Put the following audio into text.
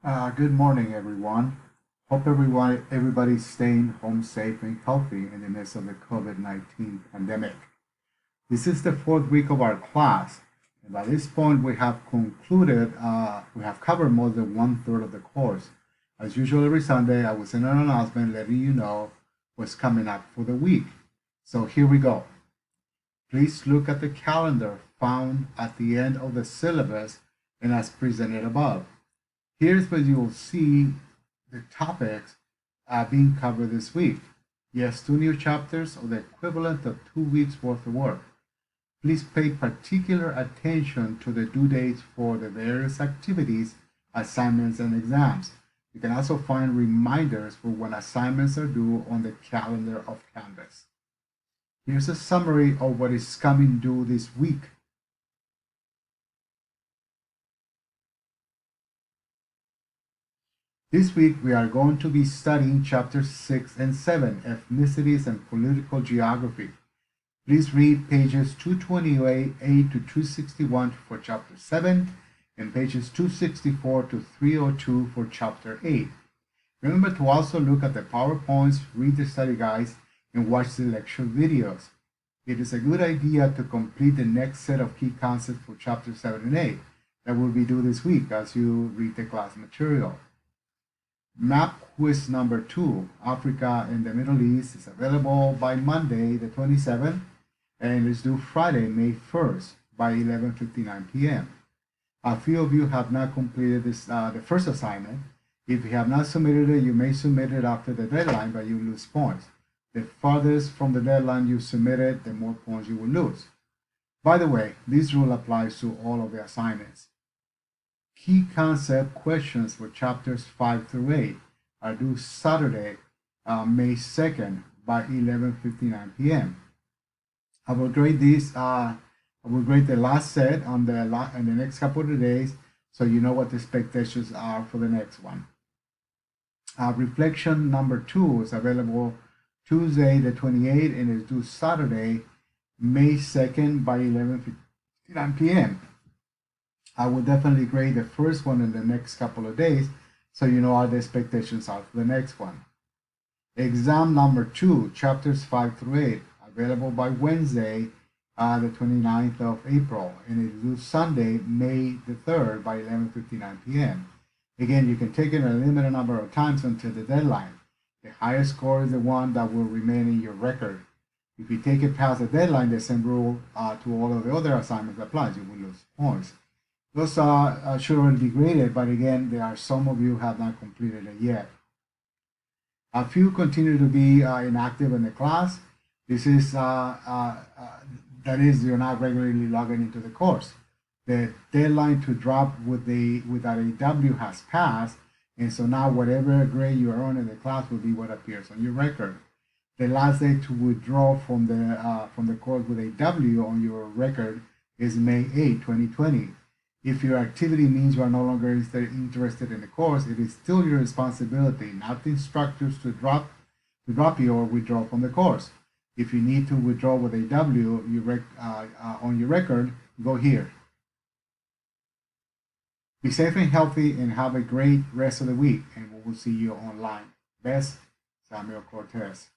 Good morning, everyone. Hope everybody's staying home safe and healthy in the midst of the COVID-19 pandemic. This is the fourth week of our class, and by this point, we have covered more than one-third of the course. As usual, every Sunday, I will send an announcement letting you know what's coming up for the week. So here we go. Please look at the calendar found at the end of the syllabus and as presented above. Here's where you will see the topics being covered this week. Yes, 2 new chapters or the equivalent of 2 weeks worth of work. Please pay particular attention to the due dates for the various activities, assignments, and exams. You can also find reminders for when assignments are due on the calendar of Canvas. Here's a summary of what is coming due this week. This week, we are going to be studying chapters 6 and 7, Ethnicities and Political Geography. Please read pages 228 to 261 for chapter 7 and pages 264 to 302 for chapter 8. Remember to also look at the PowerPoints, read the study guides, and watch the lecture videos. It is a good idea to complete the next set of key concepts for chapter 7 and 8 that will be due this week as you read the class material. Map quiz number 2, Africa and the Middle East, is available by Monday the 27th and is due Friday, May 1st by 11:59 p.m. A few of you have not completed the first assignment. If you have not submitted it, you may submit it after the deadline, but you lose points. The farthest from the deadline you submit it, the more points you will lose. By the way, this rule applies to all of the assignments. Key concept questions for chapters 5 through 8 are due Saturday, May 2nd by 11:59 p.m. I will grade the last set in the next couple of days so you know what the expectations are for the next one. Reflection number 2 is available Tuesday the 28th and is due Saturday, May 2nd by 11:59 p.m. I will definitely grade the first one in the next couple of days so you know what the expectations are for the next one. Exam number 2, chapters 5 through 8, available by Wednesday, the 29th of April, and it is due Sunday, May the 3rd by 11:59 p.m. Again, you can take it a limited number of times until the deadline. The highest score is the one that will remain in your record. If you take it past the deadline, the same rule to all of the other assignments applies. You will lose points. Those should already be graded, but again, there are some of you who have not completed it yet. A few continue to be inactive in the class. This is, that is, you're not regularly logging into the course. The deadline to drop without a W has passed, and so now whatever grade you earn in the class will be what appears on your record. The last day to withdraw from the course with a W on your record is May 8, 2020. If your activity means you are no longer interested in the course, it is still your responsibility, not the instructors, to drop you or withdraw from the course. If you need to withdraw with a W on your record, go here. Be safe and healthy and have a great rest of the week, and we will see you online. Best, Samuel Cortez.